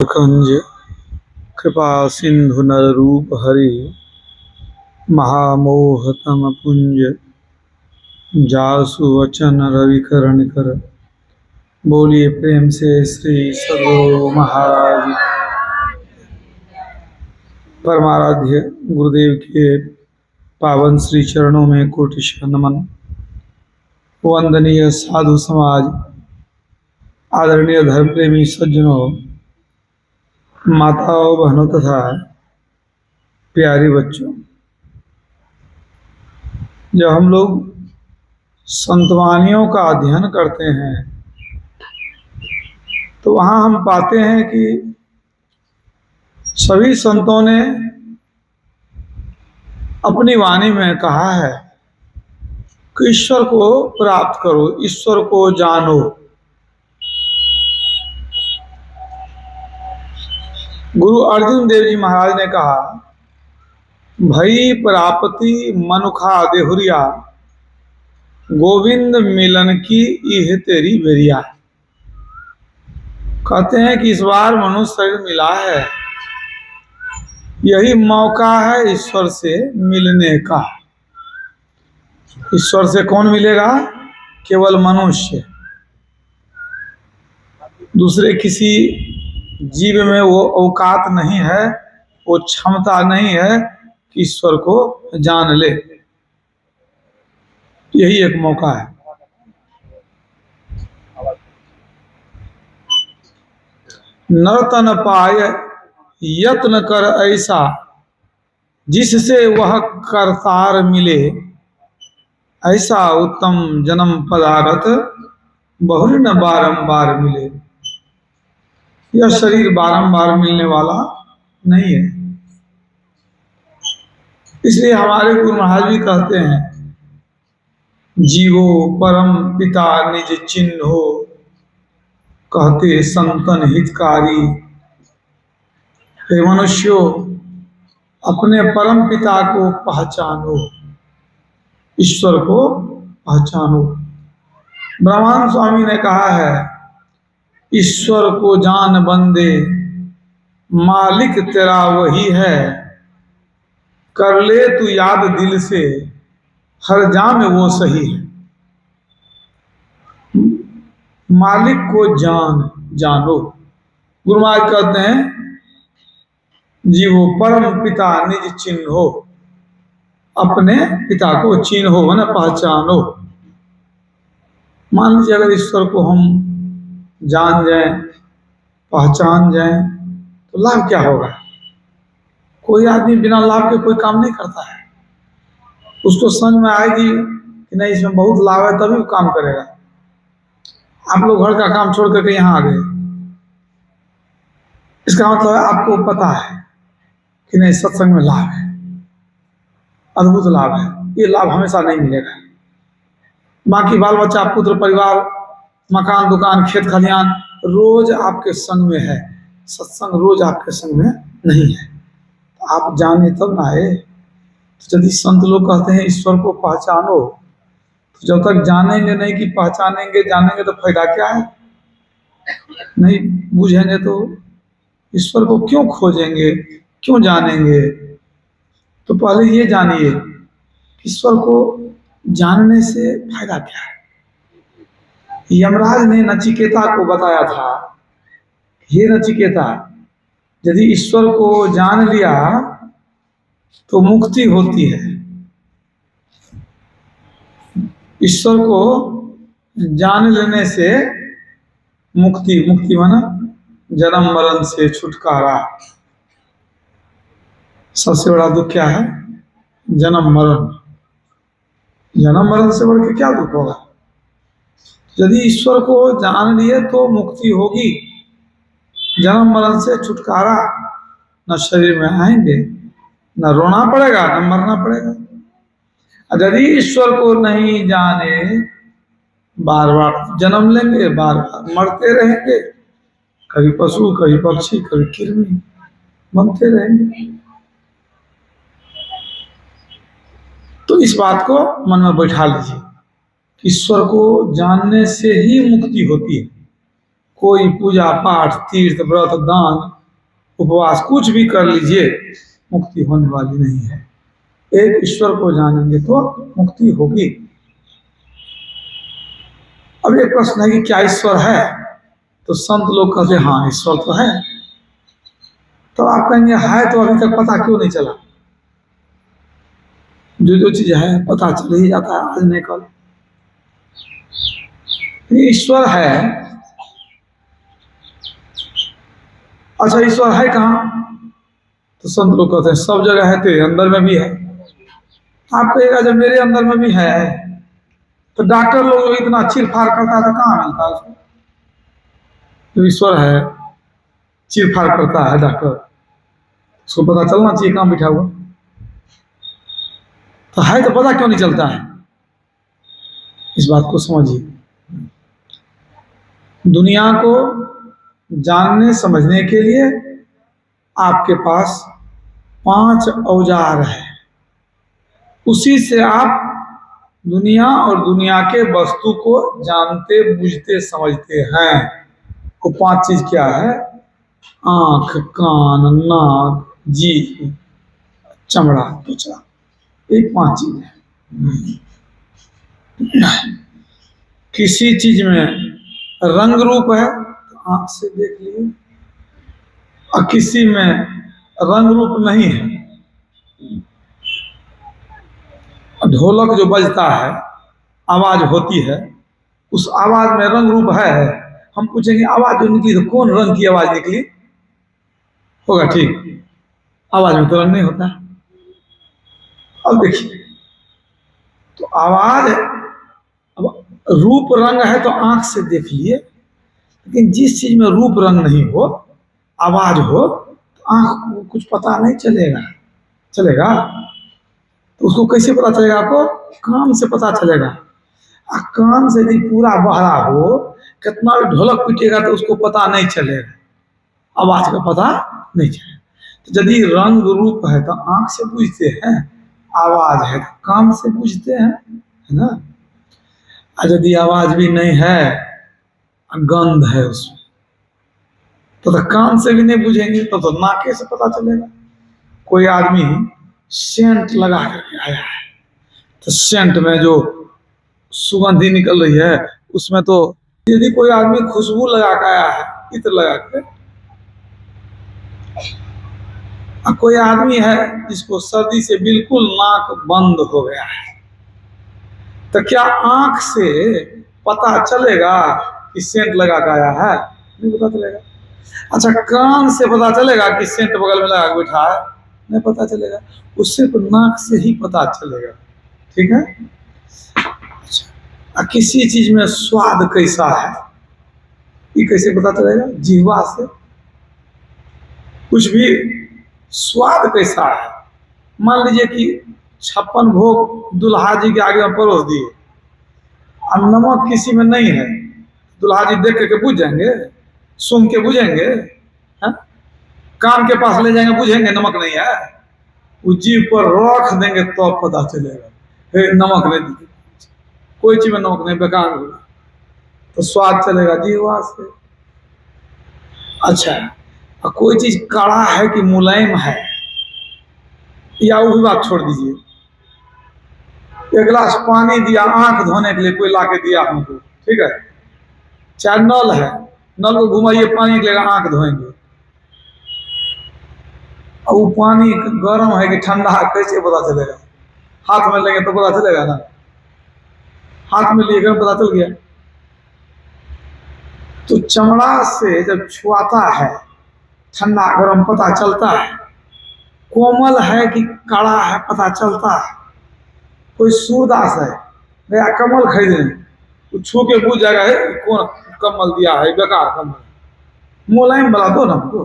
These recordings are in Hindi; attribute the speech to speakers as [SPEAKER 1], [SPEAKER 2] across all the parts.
[SPEAKER 1] कंज कृपा सिंधु नर रूप हरि महामोहतम पुंज जासु वचन रविकरण कर। बोलिए प्रेम से श्री सद्गुरु महाराज परमाराध्य गुरुदेव के पावन श्री चरणों में कोटिशः नमन। वंदनीय साधु समाज, आदरणीय धर्म प्रेमी सज्जनों, माताओं बहनों तथा प्यारे बच्चों, जब हम लोग संतवानियों का अध्ययन करते हैं तो वहाँ हम पाते हैं कि सभी संतों ने अपनी वाणी में कहा है कि ईश्वर को प्राप्त करो, ईश्वर को जानो। गुरु अर्जुन देव जी महाराज ने कहा, भई प्राप्ति मनुखा देहुरिया, गोविंद मिलन की यह तेरी बेरिया। कहते हैं कि इस बार मनुष्य शरीर मिला है, यही मौका है ईश्वर से मिलने का। ईश्वर से कौन मिलेगा? केवल मनुष्य। दूसरे किसी जीव में वो औकात नहीं है, वो क्षमता नहीं है कि ईश्वर को जान ले। यही एक मौका है। नर्तन पाय यत्न कर ऐसा, जिससे वह करतार मिले। ऐसा उत्तम जन्म पदार्थ बहु न बारंबार मिले। यह शरीर बारंबार मिलने वाला नहीं है। इसलिए हमारे गुरु महाराज भी कहते हैं, जीवो परम पिता निज चिन्हो, कहते संतन हितकारी। हे मनुष्यों, अपने परम पिता को पहचानो, ईश्वर को पहचानो। ब्रह्मानंद स्वामी ने कहा है, ईश्वर को जान बंदे, मालिक तेरा वही है। कर ले तू याद दिल से, हर जाम वो सही है। मालिक को जानो। गुरु महाराज कहते हैं, जीवो परम पिता निज चिन्हो, अपने पिता को चिन्हो ना पहचानो। मान लीजिए अगर ईश्वर को हम जान जाएं, पहचान जाएं, तो लाभ क्या होगा? कोई आदमी बिना लाभ के कोई काम नहीं करता है। उसको समझ में आएगी कि नहीं, इसमें बहुत लाभ है, तभी वो काम करेगा। आप लोग घर का काम छोड़ करके यहाँ आ गए, इसका मतलब है आपको पता है कि नहीं, सत्संग में लाभ है, अद्भुत लाभ है। ये लाभ हमेशा नहीं मिलेगा। बाकी बाल बच्चा, पुत्र परिवार, मकान दुकान, खेत खलियान रोज आपके संग में है, सत्संग रोज आपके संग में नहीं है। तो आप जाने तब ना आए। तो यदि संत लोग कहते हैं ईश्वर को पहचानो, तो जब तक जानेंगे नहीं कि पहचानेंगे, जानेंगे तो फायदा क्या है? नहीं बुझेंगे तो ईश्वर को क्यों खोजेंगे, क्यों जानेंगे? तो पहले ये जानिए, ईश्वर को जानने से फायदा क्या है। यमराज ने नचिकेता को बताया था, हे नचिकेता, यदि ईश्वर को जान लिया तो मुक्ति होती है। ईश्वर को जान लेने से मुक्ति, मुक्ति माना जन्म मरण से छुटकारा। सबसे बड़ा दुख क्या है? जन्म मरण। जन्म मरण से बढ़ के क्या दुख होगा? यदि ईश्वर को जान लिए तो मुक्ति होगी, जन्म मरण से छुटकारा। न शरीर में आएंगे, न रोना पड़ेगा, न मरना पड़ेगा। यदि ईश्वर को नहीं जाने, बार बार जन्म लेंगे, बार बार मरते रहेंगे। कभी पशु, कभी पक्षी, कभी कृमि बनते रहेंगे। तो इस बात को मन में बैठा लीजिए, ईश्वर को जानने से ही मुक्ति होती है। कोई पूजा पाठ तीर्थ व्रत दान उपवास कुछ भी कर लीजिए, मुक्ति होने वाली नहीं है। एक ईश्वर को जानेंगे तो मुक्ति होगी। अब एक प्रश्न है कि क्या ईश्वर है? तो संत लोग कहते हैं हाँ ईश्वर तो है। तो आप कहेंगे है तो अभी तक पता क्यों नहीं चला? जो जो चीज है पता चल ही जाता है आज नहीं कल। ईश्वर है। अच्छा ईश्वर है कहाँ? तो संत लोग कहते हैं सब जगह है, तेरे अंदर में भी है। आप कहेगा जब मेरे अंदर में भी है तो डॉक्टर लोग जो इतना चीरफाड़ करता है तो कहाँ मिलता है उसको? जो ईश्वर है चीरफाड़ करता है डॉक्टर, उसको पता चलना चाहिए कहाँ बिठा हुआ। तो है तो पता क्यों नहीं चलता है? इस बात को समझिए। दुनिया को जानने समझने के लिए आपके पास 5 औजार है, उसी से आप दुनिया और दुनिया के वस्तु को जानते बुझते समझते हैं। वो 5 चीज क्या है? आंख, कान, नाक, जीभ, चमड़ा, त्वचा, ये 5 चीज है। किसी चीज में रंग रूप है तो आंख से देख लिए, और किसी में रंग रूप नहीं है। ढोलक जो बजता है, आवाज होती है, उस आवाज में रंग रूप है। हम पूछेंगे आवाज जो निकली तो कौन रंग की आवाज निकली? होगा ठीक, आवाज में तो रंग नहीं होता। अब देखिए, तो आवाज, अब रूप रंग है तो आंख से देख लिए, लेकिन जिस चीज में रूप रंग नहीं हो, आवाज हो, तो आंख को कुछ पता नहीं चलेगा। चलेगा तो उसको कैसे पता चलेगा? आपको कान से पता चलेगा। कान से यदि पूरा बहरा हो, कितना भी ढोलक पीटेगा तो उसको पता नहीं चलेगा, आवाज का पता नहीं चलेगा। तो यदि रंग रूप है तो आंख से बुझते हैं, आवाज है तो कान से बुझते हैं, है ना? और यदि आवाज भी नहीं है, गंध है उसमें, तो कान से भी नहीं बुझेंगे, तो नाके से पता चलेगा। कोई आदमी सेंट लगा करके आया है, तो सेंट में जो सुगंधी निकल रही है उसमें, तो यदि कोई आदमी खुशबू लगा के आया है, इत्र लगा के, कोई आदमी है जिसको सर्दी से बिल्कुल नाक बंद हो गया है, तो क्या आंख से पता चलेगा कि सेंट लगा के आया है? नहीं पता चलेगा। अच्छा कान से पता चलेगा कि सेंट बगल में लगा के बैठा है? नहीं पता चलेगा। उससे तो नाक से ही पता चलेगा। ठीक है। अच्छा, किसी चीज में स्वाद कैसा है ये कैसे पता चलेगा? जीवा से। कुछ भी स्वाद कैसा है, मान लीजिए कि 56 भोग दुल्हा जी के आगे में परोस दिए, और नमक किसी में नहीं है, दुल्हा जी देख करके बुझ जाएंगे? सुन के बुझेंगे? है? कान के पास ले जाएंगे, बुझेंगे नमक नहीं है? वो जीभ पर रख देंगे तो पता चलेगा हे नमक नहीं। कोई चीज में नमक नहीं, बेकार होगा, तो स्वाद चलेगा जीवा से। अच्छा, और कोई चीज कड़ा है कि मुलायम है, या वो भी बात छोड़ दीजिए। एक गिलास पानी दिया आंख धोने के लिए, कोई ला के दिया हमको, ठीक है, चाहे नल है, नल को घुमाइए, पानी निकलेगा, आंख धोएंगे, और वो पानी गर्म है कि ठंडा है कैसे पता चलेगा? हाथ में लेंगे तो पता चलेगा ना। हाथ में लिए पता चल गया। तो चमड़ा से जब छुआता है, ठंडा गर्म पता चलता है। कोमल है कि कड़ा है पता चलता है। कोई सूरदास है, गया कमल खरीदने, वो छू के पूछ जाएगा है कौन कमल दिया है, बेकार कमल। मुलायम वाला दो ना हमको,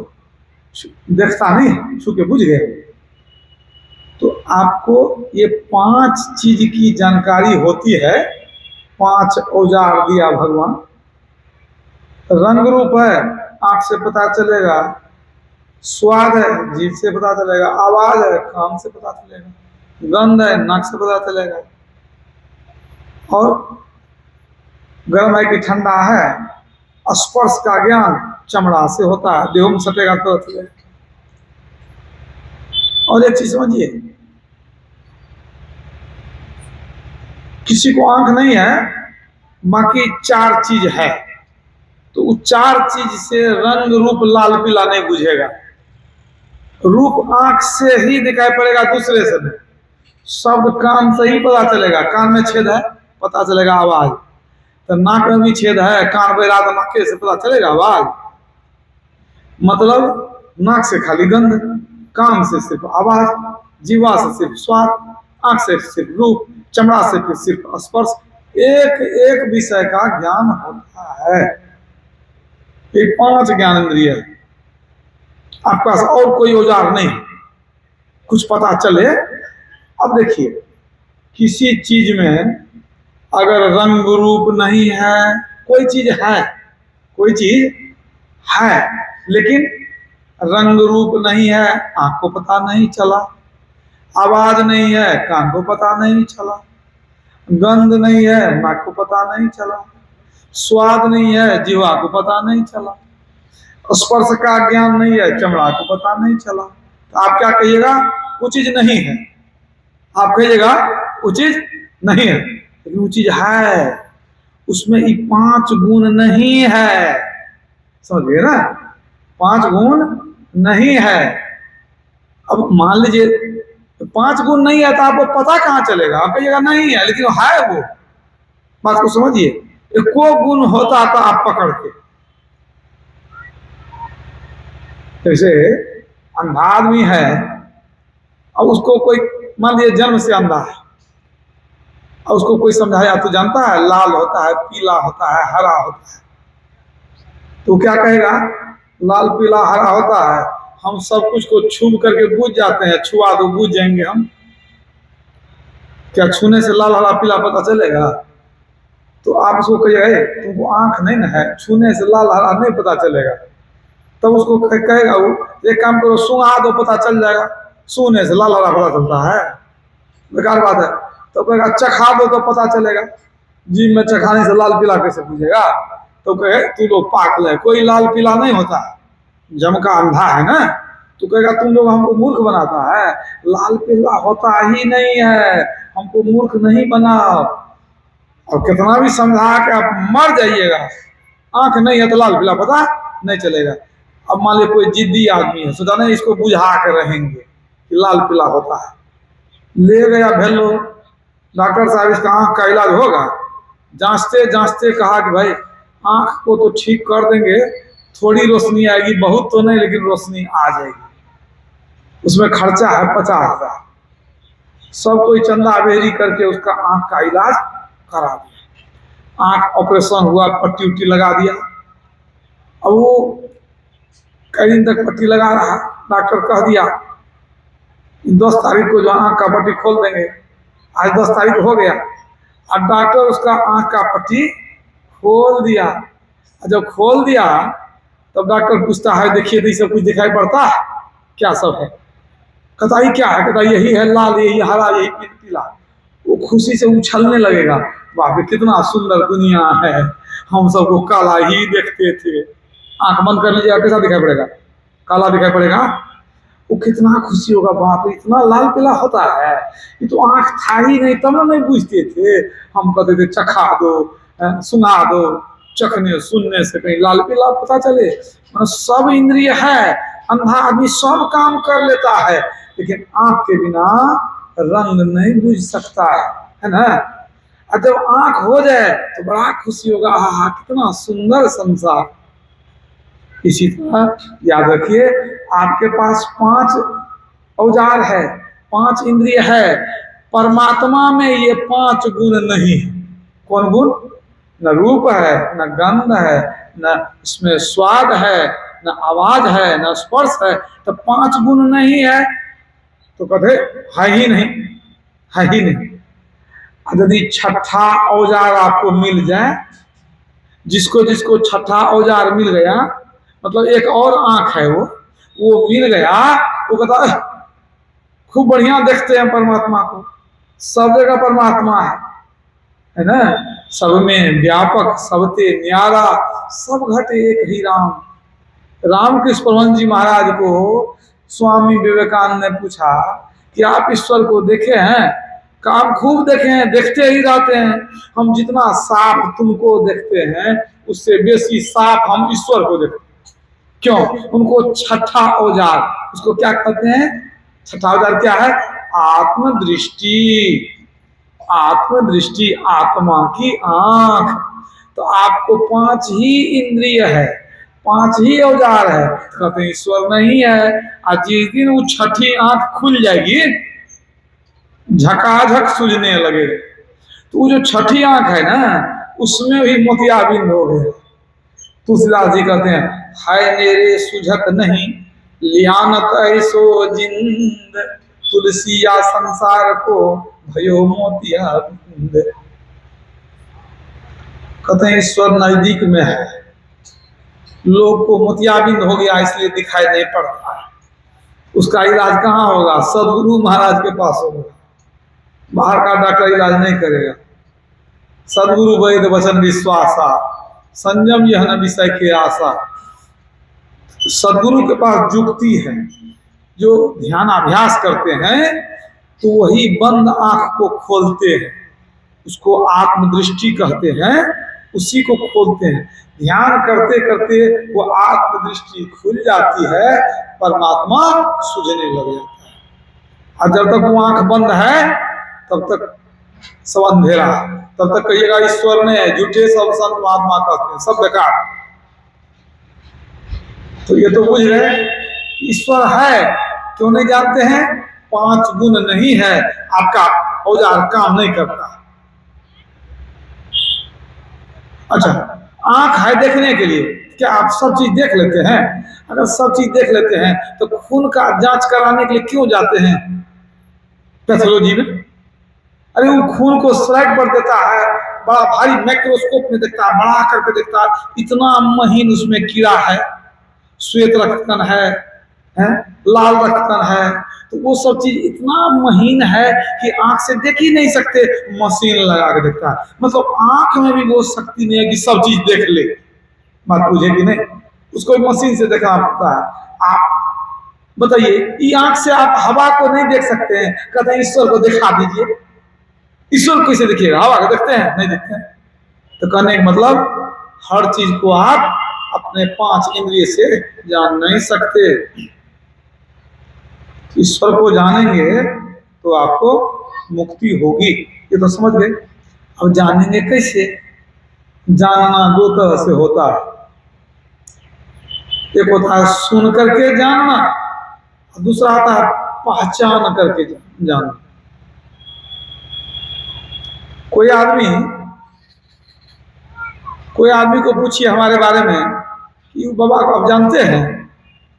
[SPEAKER 1] देखता नहीं, छू के पूछ गए। तो आपको ये 5 चीज की जानकारी होती है। 5 औजार दिया भगवान। रंग रूप है, आंख से पता चलेगा। स्वाद है, जीभ से पता चलेगा। आवाज है, कान से पता चलेगा। गंध है, नाक से पता चलेगा। और गर्म है कि ठंडा है, स्पर्श का ज्ञान चमड़ा से होता है, देह में सटेगा तो चलेगा। और एक चीज समझिए, किसी को आंख नहीं है, बाकी चार चीज है, तो वो चार चीज से रंग रूप लाल पीला नहीं बुझेगा। रूप आंख से ही दिखाई पड़ेगा, दूसरे से नहीं। शब्द कान से ही पता चलेगा, कान में छेद है पता चलेगा आवाज, तो नाक में भी छेद है, कान बहरा तो नाके से पता चलेगा आवाज। मतलब नाक से खाली गंध, कान से सिर्फ आवाज, जीवा से सिर्फ स्वाद, आंख से सिर्फ रूप, चमड़ा से फिर सिर्फ स्पर्श। एक एक विषय का ज्ञान होता है। ये पांच ज्ञान इंद्रिय है, आपके पास और कोई औजार नहीं, कुछ पता चले। अब देखिए, किसी चीज में अगर रंग रूप नहीं है, कोई चीज है, कोई चीज है लेकिन रंग रूप नहीं है, आंख को पता नहीं चला। आवाज नहीं है, कान को पता नहीं चला। गंध नहीं है, नाक को पता नहीं चला। स्वाद नहीं है, जीवा को पता नहीं चला। स्पर्श का ज्ञान नहीं है, चमड़ा को पता नहीं चला। तो आप क्या कहिएगा? वो चीज नहीं है। आप कहिएगा वो चीज नहीं है, लेकिन वो चीज है। उसमें ये पांच गुण नहीं है, समझिए ना, पांच गुण नहीं है। अब मान लीजिए पांच गुण नहीं है, तो आपको पता कहां चलेगा? आप कहिएगा नहीं है, लेकिन है वो। बात को समझिए, एको गुण होता तो आप पकड़ के, जैसे अंधा आदमी है, अब उसको कोई मान लीजिए जन्म से अंधा है, और उसको कोई समझाया, तो जानता है लाल होता है, पीला होता है, हरा होता है, तो क्या कहेगा? लाल पीला हरा होता है, हम सब कुछ को छू करके बूझ जाते हैं, छुआ दो बूझ जाएंगे हम। क्या छूने से लाल हरा पीला पता चलेगा? तो आप उसको कहिएगा तुमको आंख नहीं ना है, छूने से लाल हरा नहीं पता चलेगा। तब तो उसको कहेगा वो, एक काम करो सूंघा दो पता चल जाएगा। सूंघने से लाल हरा पता चलता है? बेकार बात है। तो कहेगा चखा दो तो पता चलेगा। जीभ में चखाने से लाल पीला कैसे पूछेगा? तो कहे तू लोग पागल है, कोई लाल पीला नहीं होता, जमका अंधा है ना। तो कहेगा तुम लोग हमको मूर्ख बनाता है, लाल पीला होता ही नहीं है, हमको मूर्ख नहीं बनाओ। और कितना भी समझा के आप मर जाइएगा, आंख नहीं है तो लाल पीला पता नहीं चलेगा। अब मान लीजिए कोई जिद्दी आदमी है, सोचा नहीं इसको बुझा कर रहेंगे कि लाल पीला होता है, ले गया भेलो, डॉक्टर साहब इसका आंख का इलाज होगा। जांचते जांचते कहा कि भाई आंख को तो ठीक कर देंगे, थोड़ी रोशनी आएगी, बहुत तो नहीं लेकिन रोशनी आ जाएगी। उसमें खर्चा है 50,000। सब कोई चंदा बेरी करके उसका आंख का इलाज करा दिया। आंख ऑपरेशन हुआ, पट्टी उट्टी लगा दिया। अब वो कई दिन तक पट्टी लगा रहा, डॉक्टर कह दिया 10 तारीख को जो आंख का पट्टी खोल देंगे। आज 10 तारीख हो गया, अब डॉक्टर उसका आंख का पट्टी खोल दिया। जब खोल दिया तब डॉक्टर पूछता है देखिए तो सब कुछ दिखाई पड़ता है? क्या सब है? कहता ही क्या है? कहता यही है लाल, यही हरा, यही पीला। वो खुशी से उछलने लगेगा, बाप रे कितना सुंदर दुनिया है, हम सबको काला ही देखते थे। आंख बंद कर लीजिए, कैसा दिखाई पड़ेगा? काला दिखाई पड़ेगा। वो कितना खुशी होगा, बाप रे इतना लाल पीला होता है, ये तो आंख था ही नहीं, तब ना नहीं पूछते थे। हम कहते थे चखा दो, सुना दो, चखने सुनने से कहीं लाल पीला पता चले। मतलब सब इंद्रिय है, अंधा आदमी सब काम कर लेता है, लेकिन आंख के बिना रंग नहीं बुझ सकता है ना। और जब आंख हो जाए तो बड़ा खुशी होगा, हा कितना सुंदर संसार। इसी तरह याद रखिए, आपके पास 5 औजार है, 5 इंद्रिय है, परमात्मा में ये 5 गुण नहीं है। कौन गुण? न रूप है, न गंध है, न उसमें स्वाद है, न आवाज है, न स्पर्श है। तो 5 गुण नहीं है तो कहते है ही नहीं, है ही नहीं। यदि छठा औजार आपको मिल जाए, जिसको जिसको छठा औजार मिल गया, मतलब एक और आंख है वो मिल गया, वो कहता खूब बढ़िया देखते हैं परमात्मा को, सब जगह परमात्मा है ना, सब में व्यापक, सबते न्यारा, सब घट एक ही राम। रामकृष्ण परमहंस जी महाराज को स्वामी विवेकानंद ने पूछा कि आप ईश्वर को देखे हैं? काम खूब देखे हैं, देखते ही रहते हैं। हम जितना साफ तुमको देखते हैं उससे बेसी साफ हम ईश्वर को देखते हैं। क्यों? उनको छठा औजार, उसको क्या कहते हैं? छठा औजार क्या है? आत्मदृष्टि। आत्मदृष्टि, आत्मा की आंख। तो आपको 5 ही इंद्रिय है, 5 ही औजार है, कहते हैं ईश्वर नहीं है। आज जिस दिन वो छठी आंख खुल जाएगी, झकाझक सूझने लगे, तो वो जो छठी आंख है ना, उसमें भी मोतियाबिंद हो गए। तुलसीदास जी कहते हैं, हाय मेरे सुझत नहीं लियानत ऐसो जिंद, तुलसिया संसार को भयो मोतियाबिंद। कहते हैं ईश्वर नजदीक में है, लोग को मोतियाबिंद हो गया इसलिए दिखाई नहीं पड़ता। उसका इलाज कहाँ होगा? सदगुरु महाराज के पास होगा। बाहर का डॉक्टर इलाज नहीं करेगा। सदगुरु वैद वचन विश्वासा, संयम यह न विषय के आशा। सदगुरु के पास जुक्ति है। जो ध्यान अभ्यास करते हैं तो वही बंद आंख को खोलते हैं, उसको आत्मदृष्टि कहते हैं, उसी को खोलते हैं। ध्यान करते करते वो आत्मदृष्टि खुल जाती है, परमात्मा सूझने लग जाता है। और जब तक वो आंख बंद है तब तक सब अंधेरा, तब तक कहिएगा ईश्वर ने, झूठे सब संत महात्मा कहते हैं, सब बेकार। तो ये तो बुझ रहे ईश्वर है, क्यों नहीं जानते हैं? 5 गुण नहीं है, आपका औजार काम नहीं करता। अच्छा, आंख है देखने के लिए, क्या आप सब चीज देख लेते हैं? अगर सब चीज देख लेते हैं तो खून का जांच कराने के लिए क्यों जाते हैं पैथोलॉजी में? अरे वो खून को स्लाइड पर देता है, बड़ा भारी माइक्रोस्कोप में देखता है, बड़ा करके देखता है, इतना महीन उसमें कीड़ा है, श्वेत रक्तकण है, लाल रक्तकण है, तो वो सब चीज इतना महीन है कि आंख से देख ही नहीं सकते, मशीन लगा के देखता है। मतलब आंख में भी वो शक्ति नहीं है कि सब चीज देख ले। बात पूछे कि नहीं? उसको मशीन से देखना पड़ता है। आप बताइए, ये आंख से आप हवा को नहीं देख सकते हैं, कहते हैं ईश्वर को दिखा दीजिए। ईश्वर कैसे देखिएगा? हवा को देखते हैं? नहीं देखते हैं। तो कहने का मतलब हर चीज को आप अपने 5 इंद्रिय से जान नहीं सकते। ईश्वर को जानेंगे तो आपको मुक्ति होगी, ये तो समझ गए। अब जानेंगे कैसे? जानना 2 तरह से होता है। एक होता है सुन करके जानना, दूसरा आता है पहचान करके जानना। कोई आदमी को पूछिए हमारे बारे में कि बाबा को आप जानते हैं?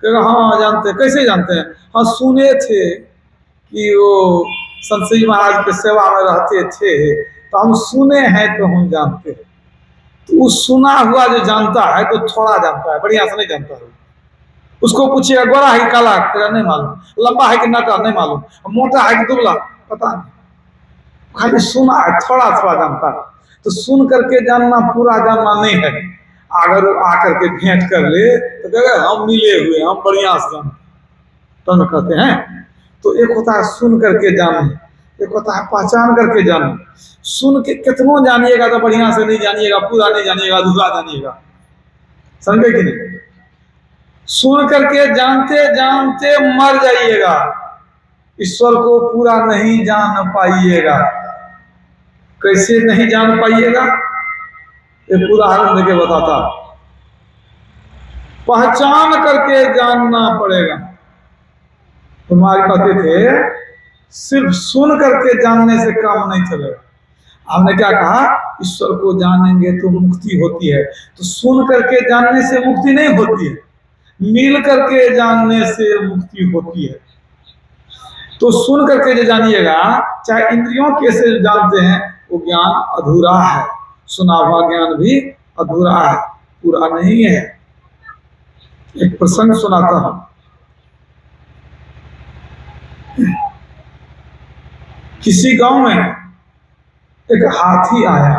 [SPEAKER 1] कहेगा हाँ जानते हैं। कैसे जानते हैं? हाँ सुने थे कि वो संत जी महाराज के सेवा में रहते थे, तो हम सुने हैं तो हम जानते हैं। तो वो सुना हुआ जो जानता है तो थोड़ा जानता है, बढ़िया से नहीं जानता है। उसको पूछिएगा गोरा है कि काला, नहीं मालूम। लंबा है कि नाटा, नहीं मालूम। मोटा है कि दुबला, पता नहीं। खाली सुना है, थोड़ा थोड़ा जानता है। तो सुन करके जानना पूरा जानना नहीं है। अगर वो आकर के भेंट कर ले तो कहेगा हम मिले हुए, हम बढ़िया से जानते, तो न कहते हैं। तो एक होता है सुन करके जानना, एक होता है पहचान करके जानना। सुन के कितनों जानिएगा तो बढ़िया से नहीं जानिएगा, पूरा नहीं जानिएगा, अधूरा जानिएगा। समझे कि नहीं? सुन करके जानते जानते मर जाइएगा, ईश्वर को पूरा नहीं जान पाइएगा। कैसे नहीं जान पाइएगा? एक उदाहरण देके बताता। पहचान करके जानना पड़ेगा। तुम्हारे कहते थे सिर्फ सुन करके जानने से काम नहीं चलेगा। हमने क्या कहा? ईश्वर को जानेंगे तो मुक्ति होती है। तो सुन करके जानने से मुक्ति नहीं होती है, मिल करके जानने से मुक्ति होती है। तो सुन करके जो जानिएगा, चाहे इंद्रियों के से जानते हैं, वो ज्ञान अधूरा है। सुना हुआ ज्ञान भी अधूरा है, पूरा नहीं है। एक प्रसंग सुनाता हूं। किसी गांव में एक हाथी आया।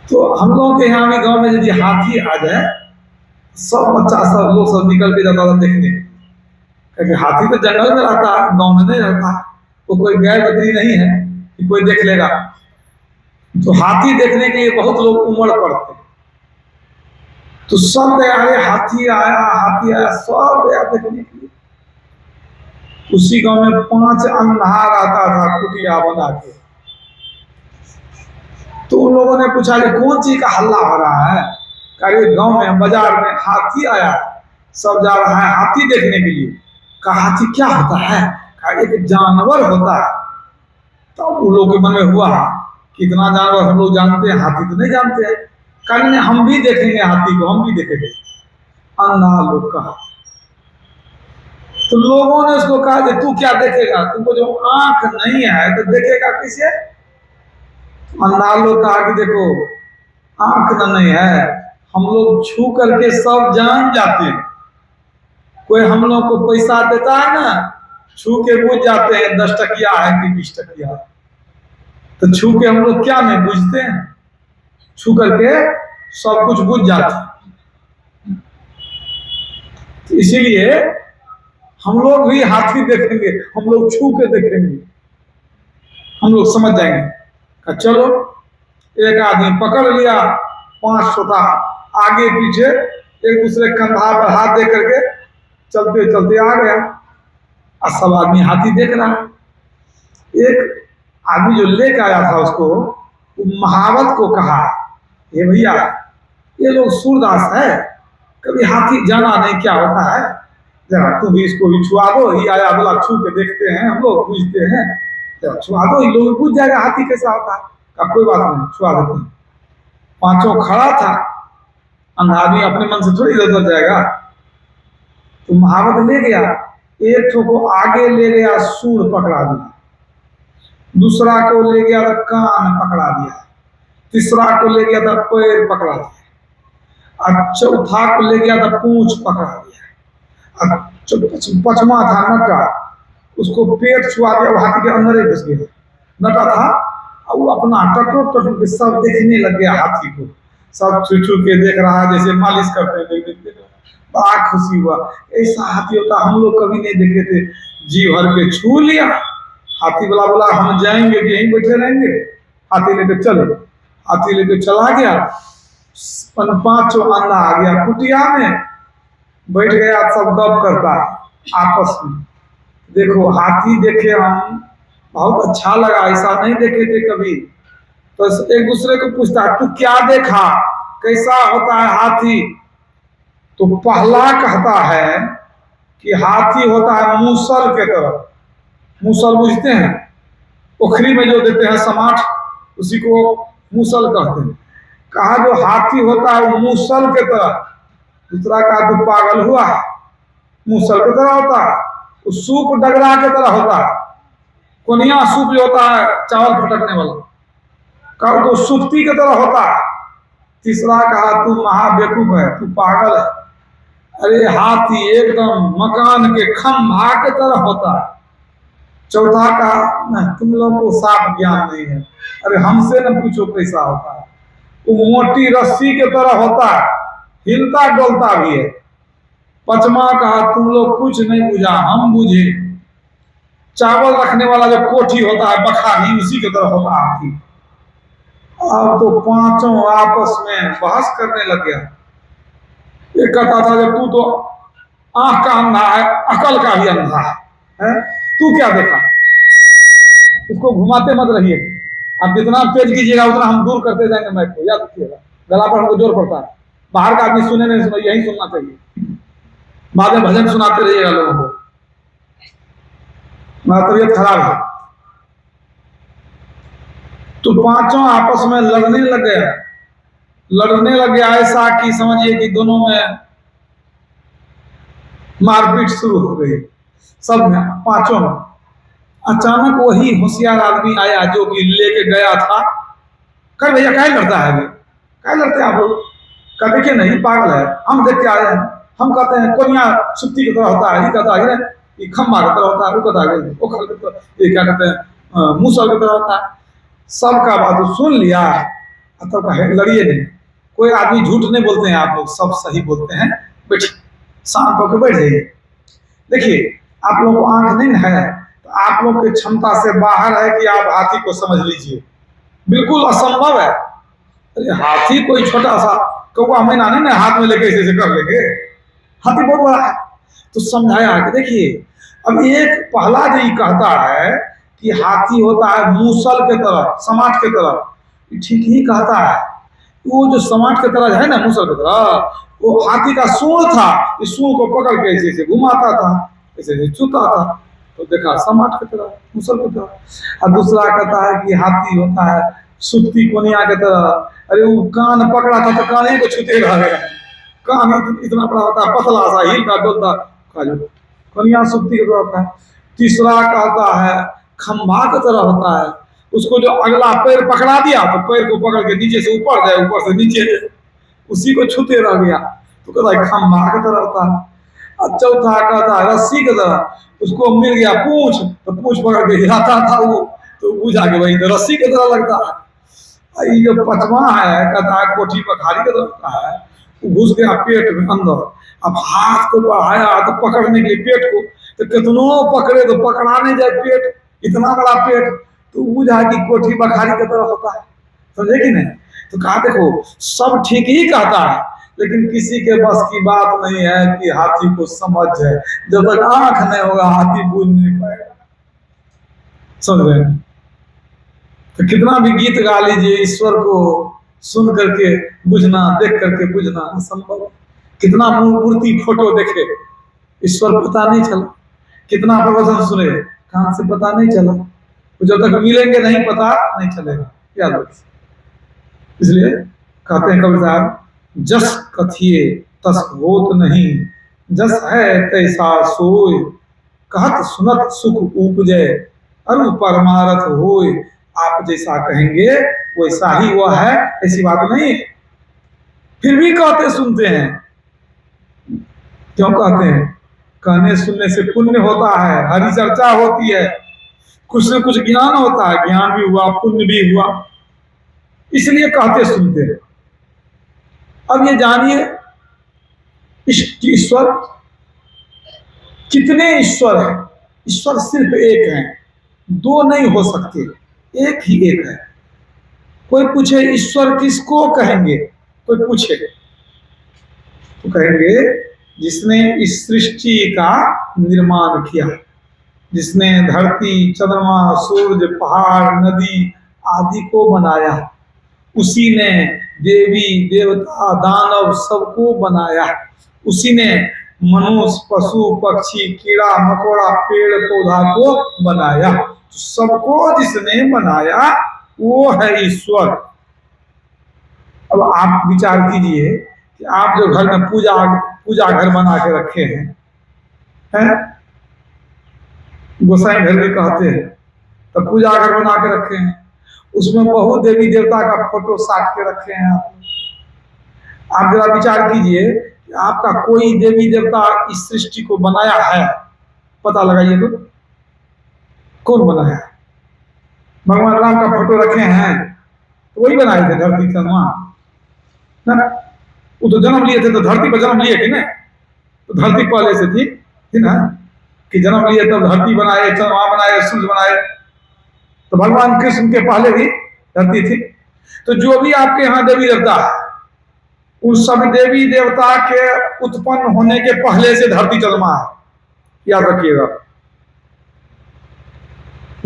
[SPEAKER 1] तो हम लोगों के यहाँ भी गांव में यदि हाथी आ जाए, सब बच्चा सब लोग सब निकल के जाता था देखने, क्योंकि हाथी तो जंगल में रहता है, गांव में नहीं रहता। तो कोई गैर बकरी नहीं है कि कोई देख लेगा। तो हाथी देखने के लिए बहुत लोग उमड़ पड़ते। तो सब गया, अरे हाथी आया, हाथी आया, सब गया देखने के लिए। उसी गांव में 5 अंधार आता था कुटिया बना के। तो उन लोगों ने पूछा कि कौन चीज का हल्ला हो रहा है? कहा गांव में बाजार में हाथी आया, सब जा रहा है हाथी देखने के लिए। कहा हाथी क्या होता है? कहा एक जानवर होता है। तो उन लोगों के मन में हुआ कितना जानवर हम लोग जानते हैं, हाथी तो नहीं जानते हैं। कहा हम भी देखेंगे हाथी को, हम भी देखेंगे। अंधा लोग कहा। तो लोगों ने उसको कहा कि तू क्या देखेगा, तुमको जो आंख नहीं है तो देखेगा किसे? अंधा लोग कहा कि देखो आंख न नहीं है, हम लोग छू करके सब जान जाते हैं। कोई हम लोग को पैसा देता है ना, छू के बुझ जाते हैं 10 टकिया है कि 20 टकिया। तो छू के हम लोग क्या नहीं बुझते हैं, छू करके सब कुछ बुझ जाता है। तो इसीलिए हम लोग भी हाथी देखेंगे, हम लोग छू के देखेंगे, हम लोग समझ जाएंगे। चलो एक आदमी पकड़ लिया, 5 छोटा आगे पीछे एक दूसरे कंधा पर हाथ दे करके चलते चलते आ गया। और सब आदमी हाथी देख रहा है। एक आदमी जो लेकर आया था उसको, महावत को कहा, ये भैया ये लोग सूरदास है, कभी हाथी जाना नहीं क्या होता है, जरा तुम भी इसको भी छुआ दो। ही आया बोला छू के देखते हैं, हम लोग पूछते हैं, जरा छुआ दो, इन लोग पूछ जाएगा हाथी कैसा होता है। कहा कोई बात नहीं, छुआ देते हैं। 5 खड़ा था, आदमी अपने मन से थोड़ी इधर उधर जाएगा। तो महावत ले गया, एक को आगे ले गया, सूर पकड़ा दिया, दूसरा को ले गया था कान पकड़ा दिया, तीसरा को ले गया था पैर पकड़ा दिया, और चौथा को ले गया था पूंछ पकड़ा दिया, और 5वां था नटा, उसको पेट छुआ दिया, वो हाथी के अंदर ही घुस गया। नटा था और वो अपना टटो टटो के सब देखने लग गया हाथी को, सब छू छू के देख रहा है जैसे मालिश करते हैं, देख देख। बड़ा खुशी हुआ, ऐसा हाथी होता हम लोग कभी नहीं देखे थे। जी भर के छू लिया। हाथी वाला बोला हम जाएंगे कि यहीं बैठे रहेंगे? हाथी लेके चलो। हाथी लेके चला गया, 5 अंधा आ गया कुटिया में, बैठ गया, सब गप करता आपस में। देखो हाथी देखे हम, बहुत अच्छा लगा, ऐसा नहीं देखे थे कभी। तो एक दूसरे को पूछता तू क्या देखा, कैसा होता है हाथी? तो पहला कहता है कि हाथी होता है मूसल के तरह। मूसल बुझते हैं, पोखरी में जो देते हैं समाट, उसी को मूसल कहते हैं। कहा जो हाथी होता है वो मूसल के तरह। दूसरा कहा तू पागल हुआ, मूसल के तरह होता है, वो सूप डगरा के तरह होता है। कोनिया सूप जो होता है चावल फटकने वाला, कहा तो सुप्ती के तरह होता है। तीसरा कहा तू महाबेवकूफ है, तू पागल है, अरे हाथी एकदम मकान के खंभा के तरह होता है। चौथा कहा तुम लोग को साफ ज्ञान नहीं है, अरे हमसे न पूछो कैसा होता है, वो मोटी रस्सी के तरह होता है, हिलता डोलता भी है। 5वां कहा तुम लोग कुछ नहीं बुझा, हम बुझे, चावल रखने वाला जो कोठी होता है बखारी, उसी के तरह होता है हाथी। अब तो 5 आपस में बहस करने लग गया। एक कहता था जब तू तो आंख का अंधा है, अकल का भी अंधा है, तू क्या देखा? उसको घुमाते मत रहिए, आप जितना तेज कीजिएगा उतना हम दूर करते जाएंगे मैच को, याद रखिएगा। गला पर हमको जोर पड़ता है, बाहर का आदमी सुने नहीं सुना, यही सुनना चाहिए। बाद में भजन सुनाते रहिएगा लोगों को, मेरा तबीयत खराब है। तो 5 आपस में लड़ने लग गया, लड़ने लग गया ऐसा कि समझिए कि दोनों में मारपीट शुरू हो गई, सब में 5 में। अचानक वही होशियार आदमी आया जो कि लेके गया था। कह भैया क्या लड़ता है, क्या लड़ते हैं आप लोग? कह देखिए नहीं पागल है, हम देख के आए हैं। हम कहते हैं कोनिया सुप्ती की तरह होता है, ये कहता है ये खम्बा की तरह होता है, वो कहता है वो खल की तरह, ये क्या कहते हैं मूसल की तरह होता है। सबका बात सुन लिया तो लड़िए नहीं, कोई आदमी झूठ नहीं बोलते हैं, आप लोग सब सही बोलते हैं। बैठिए, शांत होकर बैठ जाइए। देखिए, आप लोग को आंख नहीं है तो आप लोग की क्षमता से बाहर है कि आप हाथी को समझ लीजिए, बिल्कुल असंभव है। अरे हाथी कोई छोटा सा कौवा मैना नहीं ना हाथ में लेके ऐसे कर लेंगे, हाथी बहुत बड़ा है। तो समझाया कि देखिए, अब एक पहला जो ये कहता है कि हाथी होता है मूसल के तरह, समाट के तरह, ठीक ही कहता है। वो जो समाट के तरह है ना, मूसल की तरह, वो हाथी का सूंड था, इस सूंड को पकड़ के ऐसे ऐसे घुमाता था, ऐसे ऐसे छूता था, तो देखा समाट की तरह, मूसल की तरह। और दूसरा कहता है कि हाथी होता है सुत्ती कोनिया की तरह, अरे वो कान पकड़ा था तो कान को छूते रह गए, कान इतना बड़ा होता है, पतला सा हिलता डुलता, कोनिया सुत्ती की तरह होता है। तीसरा कहता है खंभा की तरह होता है, उसको जो अगला पैर पकड़ा दिया तो पैर को पकड़ के नीचे से ऊपर जाए, ऊपर से नीचे जाए, उसी को छूते रह गया, तो कहता है खंभा की तरह होता है। और चौथा कहता है रस्सी की तरह, उसको मिल गया पूंछ तो पूंछ पकड़ के हिलाता था वो, तो बुझा के वही तो रस्सी की तरह लगता है। और ये जो पांचवा है कहता है कोठी पखारी की तरह होता है, वो घुस गया पेट में अंदर, अब हाथ को बढ़ाया तो पकड़ने के लिए पेट को, तो कितनों पकड़े तो पकड़ा नहीं जाए पेट, इतना बड़ा पेट, तो बुझा कि कोठी बखारी की तरह होता है। समझे कि नहीं? तो कहा देखो, सब ठीक ही कहता है, लेकिन किसी के बस की बात नहीं है कि हाथी को समझ जाए। जब तक आंख नहीं होगा हाथी बुझ नहीं पाएगा। समझ रहे हैं? तो कितना भी गीत गा लीजिए, ईश्वर को सुन करके बुझना, देख करके बुझना असंभव है। कितना मूर्ति फोटो देखे, ईश्वर पता नहीं चला। कितना प्रवचन सुने, कान से पता नहीं चला। तो जब तक मिलेंगे नहीं पता नहीं चलेगा, याद रखिए। इसलिए कहते हैं कबीर साहब, जस कथिए तस होत नहीं, जस है तैसा सोय, कहत सुनत सुख उपजे, अरु परमारथ होय। आप जैसा कहेंगे वैसा ही वह है, ऐसी बात नहीं है। फिर भी कहते सुनते हैं, क्यों कहते हैं? कहने सुनने से पुण्य होता है, हरि चर्चा होती है, कुछ न कुछ ज्ञान होता है, ज्ञान भी हुआ पुण्य भी हुआ, इसलिए कहते सुनते हैं। अब ये जानिए, ईश्वर कितने ईश्वर है? ईश्वर सिर्फ एक है, दो नहीं हो सकते, एक ही एक है। कोई पूछे ईश्वर किसको कहेंगे, कोई पूछे तो कहेंगे जिसने इस सृष्टि का निर्माण किया, जिसने धरती चंद्रमा सूरज पहाड़ नदी आदि को बनाया, उसी ने देवी देवता दानव सबको बनाया, उसी ने मनुष्य पशु पक्षी कीड़ा मकोड़ा पेड़ पौधा को बनाया। सबको जिसने बनाया वो है ईश्वर। अब आप विचार कीजिए कि आप जो घर में पूजा पूजा घर बना के रखे हैं, गोसाई घर भी कहते हैं, तो पूजा घर बना के रखे हैं, उसमें बहुत देवी देवता का फोटो साट के रखे हैं। आप जरा विचार कीजिए कि आपका कोई देवी देवता इस सृष्टि को बनाया है, पता लगाइए तो कौन बनाया है? भगवान राम का फोटो रखे हैं तो वही बनाए थे, धरती चंद्रमा ना, वो तो जन्म लिए थे तो धरती पर जन्म लिए कि नहीं? तो धरती पहले से थी ना, कि जन्म लिए तब धरती बनाए, चंद्रमा बनाए, सूर्य बनाए, तो भगवान कृष्ण के पहले भी धरती थी। तो जो भी आपके यहाँ देवी देवता है, उन सब देवी देवता के उत्पन्न होने के पहले से धरती चंद्रमा है, याद रखिएगा।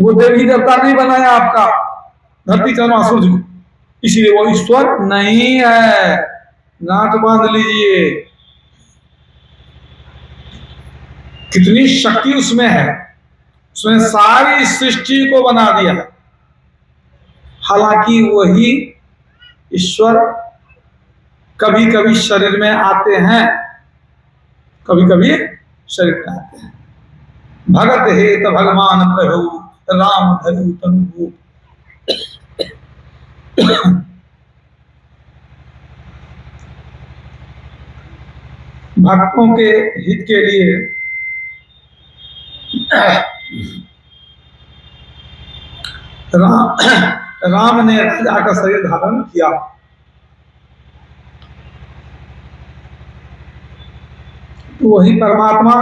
[SPEAKER 1] वो देवी देवता नहीं बनाया आपका धरती चंद्रमा सूर्य को, इसलिए वो ईश्वर नहीं है। गांठ बांध लीजिए, कितनी शक्ति उसमें है, उसने सारी सृष्टि को बना दिया। हालांकि वही ईश्वर कभी कभी शरीर में आते हैं, कभी कभी शरीर में आते हैं। भगत हे तो भगवान प्रभु राम धरु तनु। भक्तों के हित के लिए राम राम ने राजा का शरीर धारण किया। तो वही परमात्मा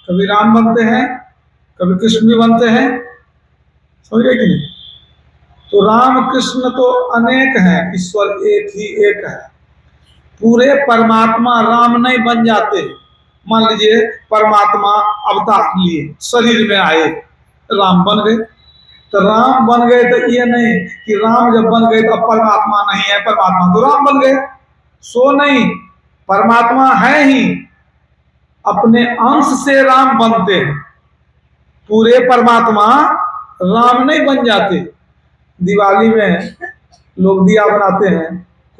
[SPEAKER 1] कभी राम बनते हैं, कभी कृष्ण भी बनते हैं, समझ गए कि नहीं? तो राम कृष्ण तो अनेक हैं, ईश्वर एक ही एक है। पूरे परमात्मा राम नहीं बन जाते। मान लीजिए परमात्मा अवतार लिए, शरीर में आए, राम बन गए। तो राम बन गए तो ये नहीं कि राम जब बन गए तो अब परमात्मा नहीं है, परमात्मा तो राम बन गए, सो नहीं। परमात्मा है ही, अपने अंश से राम बनते हैं। पूरे परमात्मा राम नहीं बन जाते। दिवाली में लोग दिया बनाते हैं,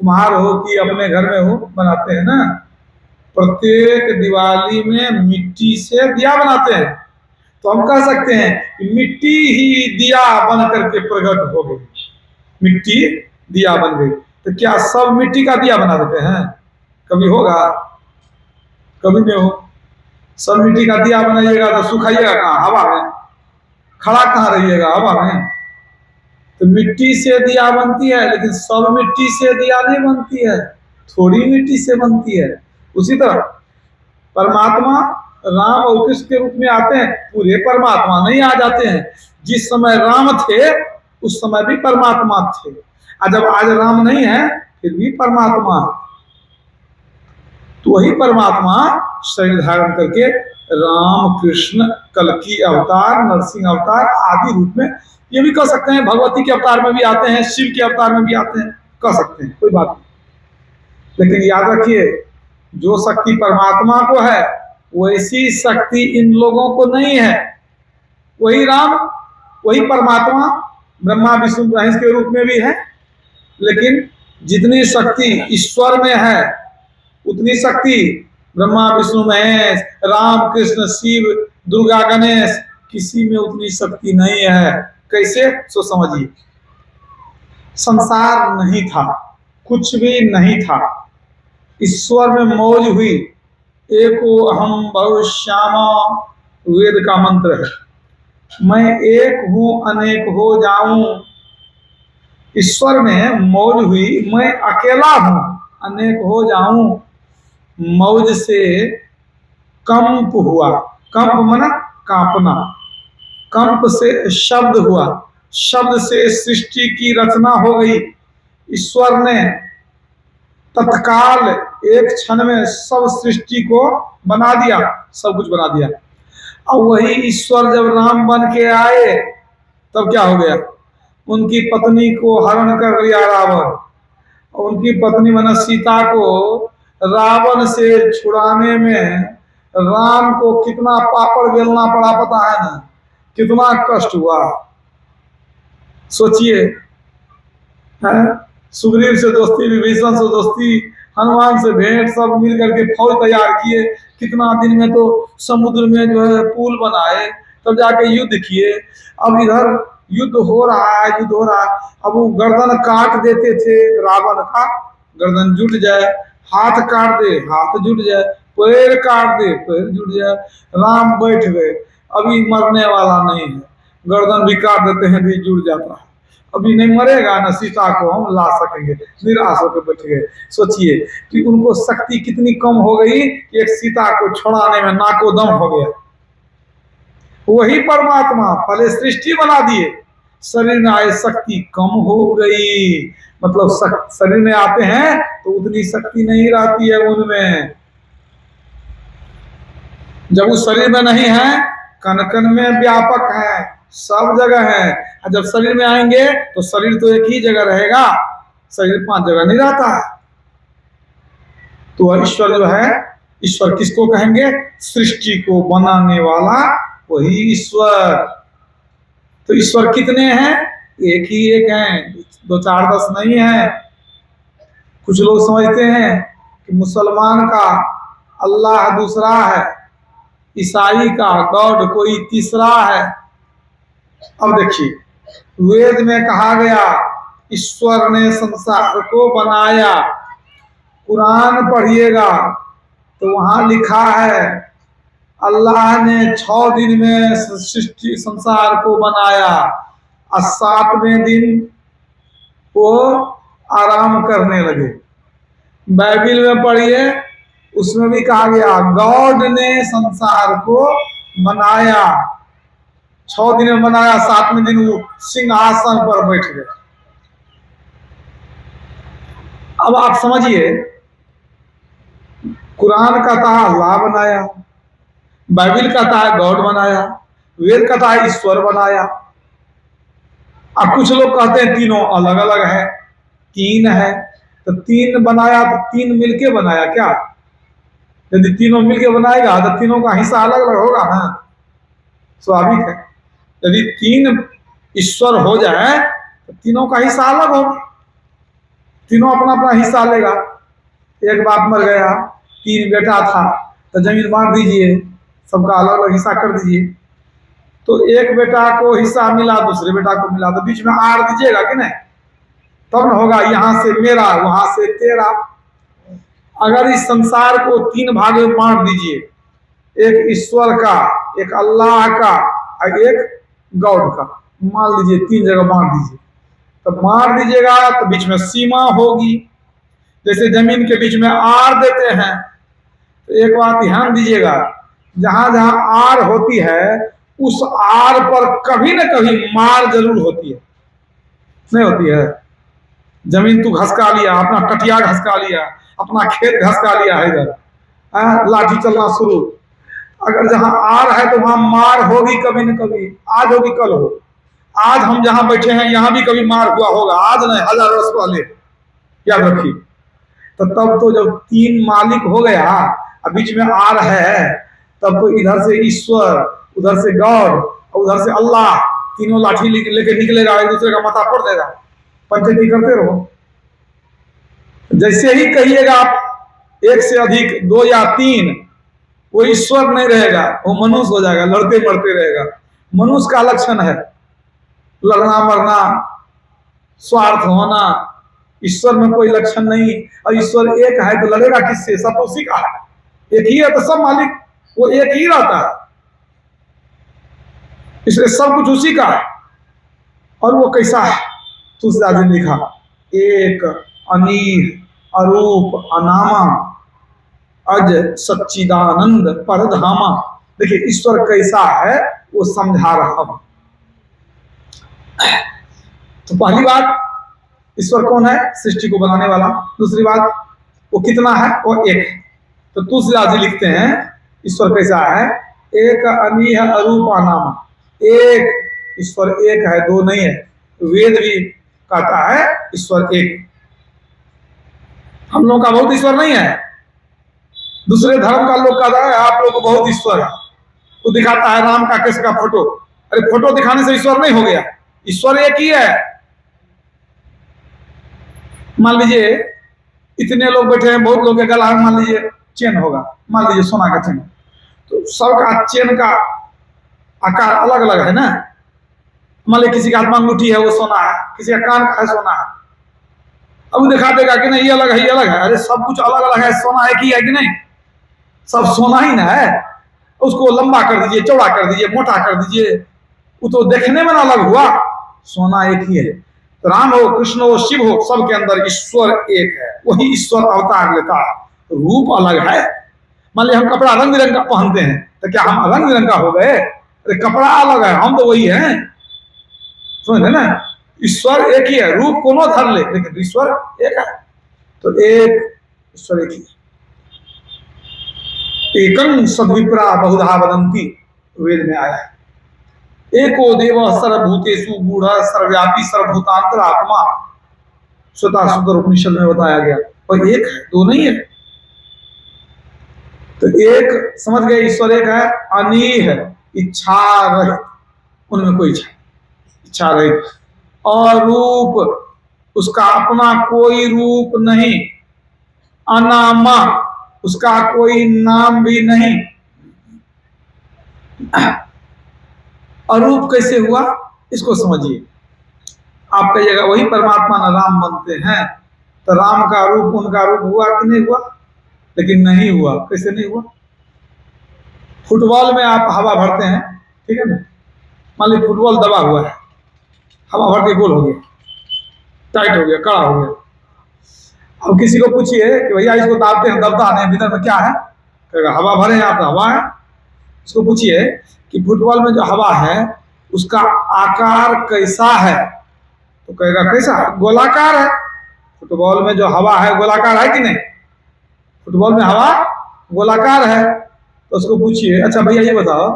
[SPEAKER 1] कुम्हार हो कि अपने घर में हो, बनाते हैं ना। प्रत्येक दिवाली में मिट्टी से दिया बनाते हैं। तो हम कह सकते हैं कि मिट्टी ही दिया बन करके प्रकट हो गई, मिट्टी दिया बन गई। तो क्या सब मिट्टी का दिया बना देते हैं? कभी होगा? कभी नहीं हो। सब मिट्टी का दिया बनाइएगा तो सुखाइएगा कहाँ? हवा में। खड़ा कहाँ रहिएगा? हवा में। तो मिट्टी से दिया बनती है, लेकिन सब मिट्टी से दिया नहीं बनती है, थोड़ी मिट्टी से बनती है। उसी तरह परमात्मा राम और कृष्ण के रूप में आते हैं, पूरे परमात्मा नहीं आ जाते हैं। जिस समय राम थे उस समय भी परमात्मा थे, और जब आज राम नहीं है फिर भी परमात्मा। तो वही परमात्मा शरीर धारण करके राम कृष्ण कल्कि अवतार, नरसिंह अवतार आदि रूप में, ये भी कह सकते हैं भगवती के अवतार में भी आते हैं, शिव के अवतार में भी आते हैं, कह सकते हैं, कोई बात नहीं। लेकिन याद रखिए, जो शक्ति परमात्मा को है वैसी शक्ति इन लोगों को नहीं है। वही राम, वही परमात्मा ब्रह्मा विष्णु महेश के रूप में भी है, लेकिन जितनी शक्ति ईश्वर में है उतनी शक्ति ब्रह्मा विष्णु महेश, राम कृष्ण शिव दुर्गा गणेश, किसी में उतनी शक्ति नहीं है। कैसे? सो समझिए, संसार नहीं था, कुछ भी नहीं था, ईश्वर में मौज हुई। एको अहम बहुश्यामा वेद का मंत्र है, मैं एक हूं अनेक हो जाऊं। ईश्वर में मौज हुई, मैं अकेला हूं अनेक हो जाऊं। मौज से कंप हुआ, कंप मना कांपना, कंप से शब्द हुआ, शब्द से सृष्टि की रचना हो गई। ईश्वर ने तत्काल एक क्षण में सब सृष्टि को बना दिया, सब कुछ बना दिया। और वही ईश्वर जब राम बन के आए तब क्या हो गया? उनकी पत्नी को हरण कर लिया रावण। उनकी पत्नी माना सीता को रावण से छुड़ाने में राम को कितना पापड़ बेलना पड़ा, पता है ना? कितना कष्ट हुआ, सोचिए। सुग्रीव से दोस्ती, विभीषण से दोस्ती, हनुमान से भेंट, सब मिल करके फौज तैयार किए। कितना दिन में तो समुद्र में जो है पुल बनाए, तब जाके युद्ध किए। अब इधर युद्ध हो रहा है, युद्ध हो रहा है। अब वो गर्दन काट देते थे रावण का, गर्दन जुट जाए, हाथ काट दे हाथ जुट जाए, पैर काट दे पैर जुट जाए। राम बैठ गए, अभी मरने वाला नहीं है, गर्दन भी काट देते हैं भी जुट जाता है, अभी नहीं मरेगा ना, सीता को हम ला सकेंगे। निराश होकर बैठ गए। सोचिए कि उनको शक्ति कितनी कम हो गई कि एक सीता को छुड़ाने में नाको दम हो गया। वही परमात्मा पहले सृष्टि बना दिए, शरीर में आए शक्ति कम हो गई। मतलब शरीर में आते हैं तो उतनी शक्ति नहीं रहती है उनमें। जब उस शरीर में नहीं है, कण कण में व्यापक है, सब जगह है। और जब शरीर में आएंगे तो शरीर तो एक ही जगह रहेगा, शरीर 5 जगह नहीं रहता है। तो ईश्वर जो है, ईश्वर किसको कहेंगे? सृष्टि को बनाने वाला वही ईश्वर। तो ईश्वर कितने हैं? एक ही एक हैं, 2 4 10 नहीं है। कुछ लोग समझते हैं कि मुसलमान का अल्लाह दूसरा है, ईसाई का गॉड कोई तीसरा है। अब देखिए, वेद में कहा गया ईश्वर ने संसार को बनाया। कुरान पढ़िएगा तो वहां लिखा है अल्लाह ने 6 दिन में सृष्टि संसार को बनाया, और 7वें दिन वो आराम करने लगे। बाइबिल में पढ़िए, उसमें भी कहा गया गॉड ने संसार को बनाया, 6 दिन में बनाया, 7वें दिन वो सिंहासन पर बैठ गए। अब आप समझिए, कुरान कहता है अल्लाह बनाया, बाइबिल कहता है गॉड बनाया, वेद कहता है ईश्वर बनाया। अब कुछ लोग कहते हैं तीनों अलग अलग है, तीन है। तो तीन बनाया तो तीन मिलके बनाया क्या? यदि तीनों मिलके बनाएगा तो तीनों का हिस्सा अलग अलग होगा ना, स्वाभाविक है। यदि तीन ईश्वर हो जाए तो तीनों का हिस्सा अलग होगा, तीनों अपना अपना हिस्सा लेगा। एक बाप मर गया, 3 बेटा था, तो जमीन बांट दीजिए, सबका अलग अलग हिस्सा कर दीजिए। तो एक बेटा को हिस्सा मिला, दूसरे बेटा को मिला, तो बीच में आड़ दीजिएगा कि नहीं? तब न होगा यहां से मेरा वहां से तेरा। अगर इस संसार को 3 भाग में बांट दीजिए, एक ईश्वर का, एक अल्लाह का और एक गॉड का, मान लीजिए 3 जगह बांट दीजिए, तो बांट दीजिएगा तो बीच में सीमा होगी। जैसे जमीन के बीच में आड़ देते हैं, तो एक बात ध्यान दीजिएगा, जहां जहां आड़ होती है उस आड़ पर कभी न कभी मार जरूर होती है, नहीं होती है? जमीन तू घसका लिया, अपना कटिया घसका लिया, अपना खेत घसका लिया है, इधर लाठी चलना शुरू। अगर जहां आड़ है तो वहां मार होगी कभी न कभी, आज होगी कल हो। आज हम जहां बैठे हैं यहां भी कभी मार हुआ होगा, आज नहीं, 1000 वर्ष पहले, याद रखिए। तो तब तो जब 3 मालिक हो गया और बीच में आड़ है, तब तो इधर से ईश्वर, उधर से गॉड और उधर से अल्लाह, तीनों लाठी लेके निकलेगा, एक दूसरे का माथा फोड़ देगा, पंचायती करते रहो। जैसे ही कहिएगा आप 1 से अधिक 2 या 3, वो ईश्वर नहीं रहेगा, वो मनुष्य हो जाएगा, लड़ते मरते रहेगा। मनुष्य का लक्षण है लड़ना मरना, स्वार्थ होना। ईश्वर में कोई लक्षण नहीं, और ईश्वर एक है तो लड़ेगा किससे? सब उसी का है, एक ही है तो सब मालिक वो एक ही रहता है, इसलिए सब कुछ उसी का है। और वो कैसा है? तुलसीदास ने लिखा, एक अनीह अरूप अनामा अज सच्चिदानंद परधामा। देखिए ईश्वर कैसा है वो समझा रहा हूं। तो पहली बात, ईश्वर कौन है? सृष्टि को बनाने वाला। दूसरी बात, वो कितना है? वो एक। तो तुलसीदास जी लिखते हैं ईश्वर कैसा है? एक अनीह अरूप अनामा, एक ईश्वर एक है, दो नहीं है। वेद भी कहता है ईश्वर एक। हम लोग का बहुत ईश्वर नहीं है, दूसरे धर्म का लोग कहता है आप लोग को बहुत ईश्वर है। वो दिखाता है राम का कृष्ण का फोटो, अरे फोटो दिखाने से ईश्वर नहीं हो गया, ईश्वर एक ही है। मान लीजिए इतने लोग बैठे हैं, बहुत लोग के गला में मान लीजिए चेन होगा, मान लीजिए सोना का चेन, तो सबका चेन का आकार अलग अलग है ना। मान लीजिए किसी का हाथ में अंगूठी है वो सोना है, किसी का कान का है सोना है। अब वो दिखा देगा कि नहीं ये अलग है, ये अलग है। अरे सब कुछ अलग अलग है, सोना एक ही है कि नहीं? सब सोना ही ना है। उसको लंबा कर दीजिए, चौड़ा कर दीजिए, मोटा कर दीजिए, वो तो देखने में ना अलग हुआ, सोना एक ही है। तो राम हो, कृष्ण हो, शिव हो, सबके अंदर ईश्वर एक है। वही ईश्वर अवतार लेता है, रूप अलग है। मान लीजिए हम कपड़ा रंग बिरंग का पहनते हैं, तो क्या हम रंग बिरंग का हो गए? अरे कपड़ा अलग है, हम तो वही हैं, समझे ना? ईश्वर एक ही है, रूप कोनो धर ले, लेकिन ईश्वर एक है। तो एक ईश्वर एक ही। एकं सद्विप्रा बहुधा वदंती, वेद में आया है। एको देव सर्वभूतेषु गूढ़ सर्वव्यापी सर्वभूतांतर आत्मा, स्वतः सुंदर उपनिषद में बताया गया। और एक है, दो नहीं है। तो एक समझ गए, ईश्वर एक है, अनीह इच्छा रहित, उनमें कोई इच्छा रहित, और रूप उसका अपना कोई रूप नहीं, अनामा उसका कोई नाम भी नहीं। अरूप कैसे हुआ इसको समझिए। आप कहिएगा वही परमात्मा न राम बनते हैं, तो राम का रूप उनका रूप हुआ कि नहीं हुआ? लेकिन नहीं हुआ। कैसे नहीं हुआ? फुटबॉल में आप हवा भरते हैं, ठीक है ना, मान लीजिए फुटबॉल दबा हुआ है, हवा भर के गोल हो गया, टाइट हो गया, कड़ा हो गया। अब किसी को पूछिए कि भैया इसको दाबते हैं, दबता नहीं, भीतर में क्या है? कहेगा हवा भरे हैं आप, हवा है। उसको पूछिए कि फुटबॉल में जो हवा है उसका आकार कैसा है, तो कहेगा कैसा? गोलाकार है। फुटबॉल में जो हवा है गोलाकार है कि नहीं? फुटबॉल में हवा गोलाकार है। तो उसको पूछिए अच्छा भैया ये बताओ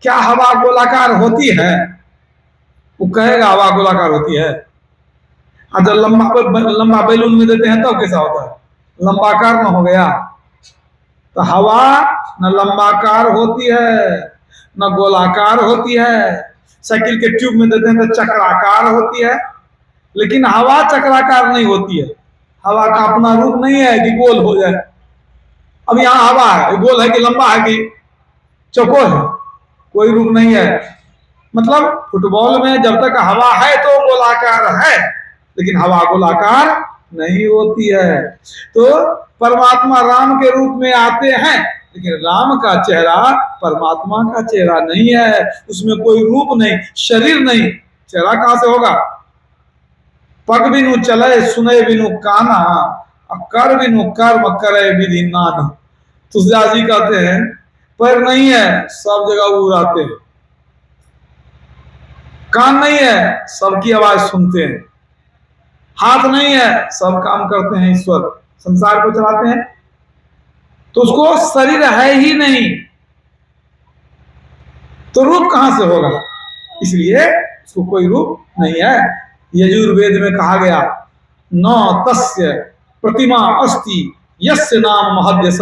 [SPEAKER 1] क्या हवा गोलाकार होती है? वो कहेगा हवा गोलाकार होती है। अच्छा लंबा बैलून में देते हैं तब कैसा होता है? लंबाकार न हो गया। तो हवा न लंबाकार होती है न गोलाकार होती है। साइकिल के ट्यूब में देते हैं तो चक्राकार होती है, लेकिन हवा चक्राकार नहीं होती है। हवा का अपना रूप नहीं है कि गोल हो जाए। अब यहाँ हवा है, गोल है कि लंबा है कि चौकोर है? कोई रूप नहीं है। मतलब फुटबॉल में जब तक हवा है तो गोलाकार है, लेकिन हवा गोलाकार नहीं होती है। तो परमात्मा राम के रूप में आते हैं, लेकिन राम का चेहरा परमात्मा का चेहरा नहीं है। उसमें कोई रूप नहीं, शरीर नहीं, चेहरा कहां से होगा? पग बिनु चले सुने बिनु काना, कर बिनु कर्म करे विधि नाना। तुलसीदास जी कहते हैं पैर नहीं है सब जगह उड़ाते हैं, कान नहीं है सबकी आवाज सुनते हैं, हाथ नहीं है सब काम करते हैं, ईश्वर संसार को चलाते हैं। तो उसको शरीर है ही नहीं, तो रूप कहां से होगा? इसलिए उसको कोई रूप नहीं है। यजुर्वेद में कहा गया न तस्य प्रतिमा अस्ति यस्य नाम महद्यस।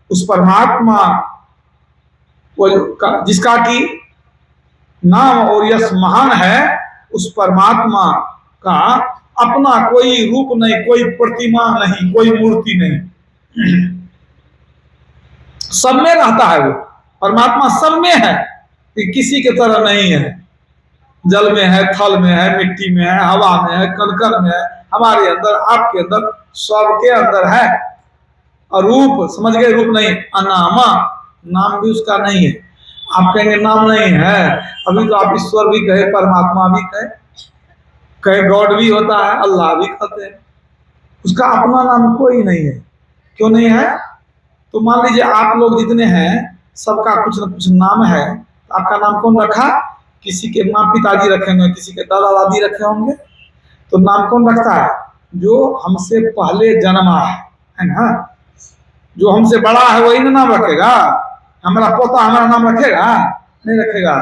[SPEAKER 1] उस परमात्मा जिसका कि नाम और यश महान है, उस परमात्मा का अपना कोई रूप नहीं, कोई प्रतिमा नहीं, कोई मूर्ति नहीं। सब में रहता है वो परमात्मा, सब में है, किसी के तरह नहीं है। जल में है, थल में है, मिट्टी में है, हवा में है, कण में है, हमारे अंदर, आपके अंदर, सबके अंदर है। और रूप समझ गए? रूप नहीं, अनामा, नाम भी उसका नहीं है। आप कहेंगे नाम नहीं है, अभी तो आप ईश्वर भी कहे, परमात्मा भी कहे गॉड भी होता है, अल्लाह भी कहते हैं। उसका अपना नाम कोई नहीं है। क्यों नहीं है? तो मान लीजिए आप लोग जितने हैं सबका कुछ न कुछ नाम है। आपका नाम कौन रखा? किसी के माँ पिताजी रखे होंगे, किसी के दादा दादी रखे होंगे। तो नाम कौन रखता है? जो हमसे पहले जन्मा है ना। जो हमसे बड़ा है वही ना नाम रखेगा। हमारा पोता हमारा नाम रखेगा? नहीं रखेगा।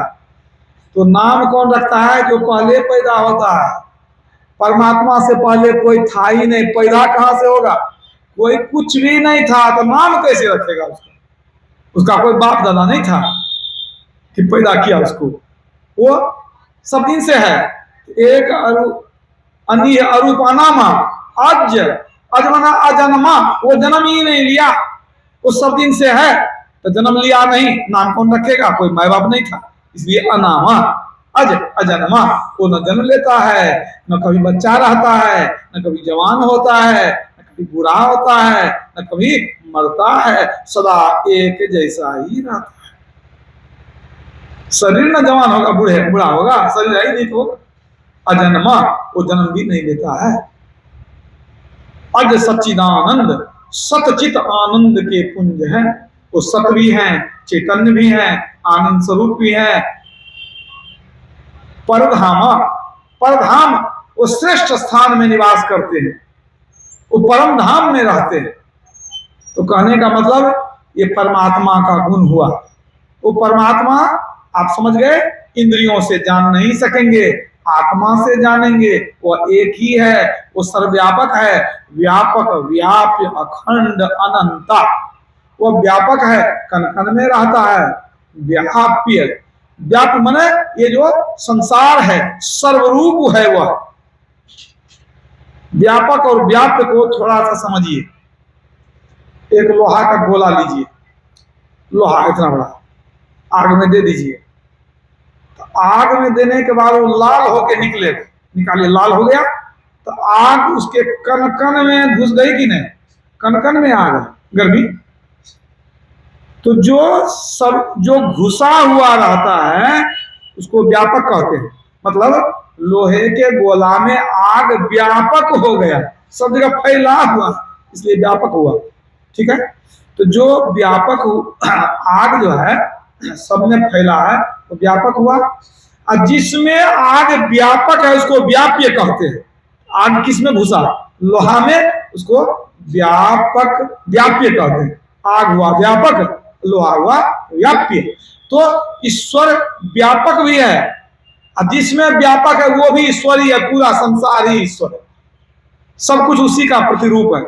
[SPEAKER 1] तो नाम कौन रखता है? जो पहले पैदा होता है। परमात्मा से पहले कोई था ही नहीं, पैदा कहां से होगा? कोई कुछ भी नहीं था, तो नाम कैसे रखेगा उसका? उसका कोई बाप दादा नहीं था कि पैदा किया उसको। वो सब दिन से है। एक अरूपानामा अज अजमना अजन्मा, वो जन्म ही नहीं लिया, वो सब दिन से है। तो जन्म लिया नहीं, नाम कौन रखेगा? कोई माँ बाप नहीं था, इसलिए अनामा। अज अजन्मा, वो न जन्म लेता है, न कभी बच्चा रहता है, न कभी जवान होता है, न कभी बुरा होता है, न कभी मरता है, सदा एक जैसा ही रहता है। शरीर न जवान होगा, बुरा होगा, शरीर ही नहीं तो अजन्मा, वो जन्म भी नहीं लेता है। अज सच्चिदानंद, सतचित आनंद के पुंज हैं। वो सत भी हैं, चैतन्य भी हैं, आनंद स्वरूप भी हैं। परधामा, परधाम, वो श्रेष्ठ स्थान में निवास करते हैं, वो परम धाम में रहते हैं। तो कहने का मतलब ये परमात्मा का गुण हुआ। वो परमात्मा आप समझ गए, इंद्रियों से जान नहीं सकेंगे, आत्मा से जानेंगे। वह एक ही है, वो सर्वव्यापक है, व्यापक, व्याप्य, अखंड, अनंता। वह व्यापक है, कण कण में रहता है। व्याप्य, व्याप्य माने ये जो संसार है सर्वरूप है वह। व्यापक और व्याप्य को थोड़ा सा समझिए। एक लोहा का गोला लीजिए, लोहा इतना बड़ा, आग में दे दीजिए। तो आग में देने के बाद वो लाल होके निकलेगा, निकालिए, लाल हो गया। तो आग उसके कण कण में घुस गई कि नहीं? कण कण में आग है, गर्मी। तो जो घुसा हुआ रहता है उसको व्यापक कहते हैं। मतलब लोहे के गोला में आग व्यापक हो गया, सब जगह फैला हुआ, इसलिए व्यापक हुआ। ठीक है, तो जो व्यापक आग जो है सब में फैला है तो व्यापक हुआ। और जिसमें आग व्यापक है उसको व्याप्य कहते हैं। आग किसमें घुसा? लोहा में, उसको व्यापक व्याप्य कहते हैं। आग हुआ व्यापक, लोहा हुआ व्याप्य। तो ईश्वर व्यापक भी है, और जिसमें व्यापक है वो भी ईश्वर ही है, पूरा संसार ही ईश्वर है, सब कुछ उसी का प्रतिरूप है।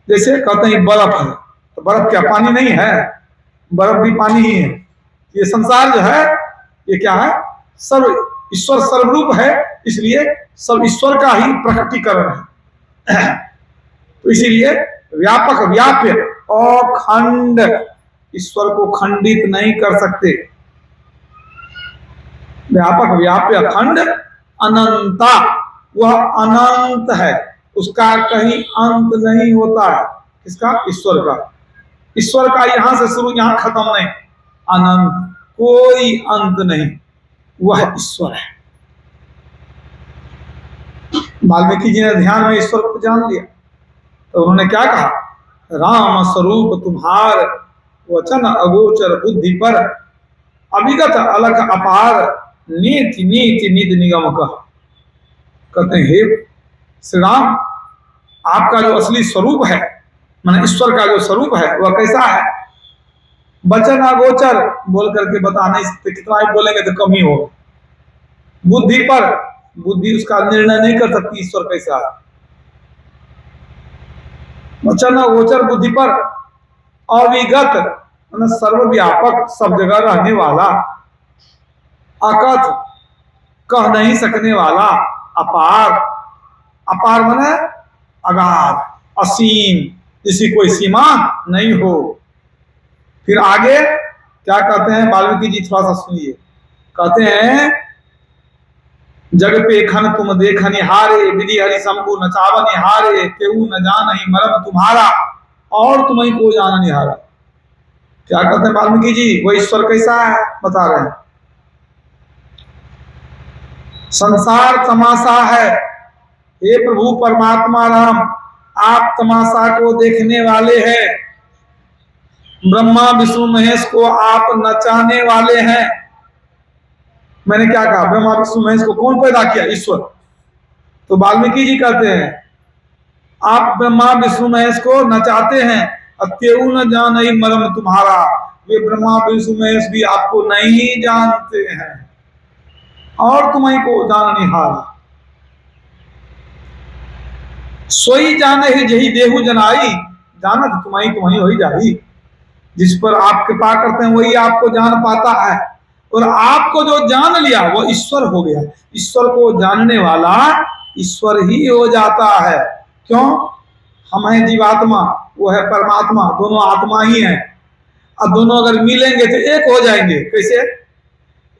[SPEAKER 1] जैसे कहते हैं बर्फ है, तो बर्फ क्या पानी नहीं है? बर्फ भी पानी ही है। ये संसार जो है ये क्या है? सर्व ईश्वर सर्वरूप है, इसलिए सब ईश्वर का ही प्रकटीकरण है। तो इसीलिए व्यापक व्याप्य अखंड, ईश्वर को खंडित नहीं कर सकते। व्यापक व्याप्य अखंड अनंता, वह अनंत है, उसका कहीं अंत नहीं होता है। किसका? ईश्वर का। ईश्वर का यहां से शुरू यहां खत्म नहीं, अनंत, कोई अंत नहीं, वह ईश्वर है। वाल्मीकि जी ने ध्यान में ईश्वर को जान लिया तो उन्होंने क्या कहा? राम स्वरूप तुम्हार वचन अगोचर बुद्धि पर, अविगत अलग अपार नीति नीति निध निगम कह। कहते हैं हे श्री राम, आपका जो असली स्वरूप है, माने ईश्वर का जो स्वरूप है वह कैसा है? वचन अगोचर बोल करके बता नहीं सकते, कितना ही बोलेंगे तो कम ही होगा। बुद्धि पर, बुद्धि उसका निर्णय नहीं कर सकती ईश्वर कैसा है। वचन अगोचर बुद्धि पर, अविगत सर्वव्यापक, सब जगह रहने वाला, अकथ कह नहीं सकने वाला, अपार, अपार माने अगाध, असीम, जिसकी कोई सीमा नहीं हो। फिर आगे क्या कहते हैं वाल्मीकि जी, थोड़ा सा सुनिए। कहते हैं जग पे खन तुम देख निहारे, विधि हरि शंभु नचाव निहारे, केहू न जान ही मरम तुम्हारा, और तुम्हें को जान निहारा। क्या कहते हैं वाल्मीकि जी? वो ईश्वर कैसा है बता रहे हैं। संसार तमाशा है, हे प्रभु परमात्मा राम, आप तमाशा को देखने वाले हैं। ब्रह्मा विष्णु महेश को आप नचाने वाले हैं। मैंने क्या कहा? ब्रह्मा विष्णु महेश को कौन पैदा किया? ईश्वर। तो वाल्मीकि जी कहते हैं आप ब्रह्मा विष्णु महेश को नचाते हैं, अत्यु न जान ही मरम तुम्हारा, वे ब्रह्मा विष्णु महेश भी आपको नहीं जानते हैं, और तुम्हें को जान निहारा। सोई जाने ही जही देहु जनाई, जानत तुम्हारी तुम्हारी हो ही जाही। जिस पर आप कृपा करते हैं वही आपको जान पाता है, और आपको जो जान लिया वो ईश्वर हो गया। ईश्वर को जानने वाला ईश्वर ही हो जाता है। क्यों? हम हैं जीवात्मा, वो है परमात्मा, दोनों आत्मा ही हैं। अब दोनों अगर मिलेंगे तो एक हो जाएंगे। कैसे?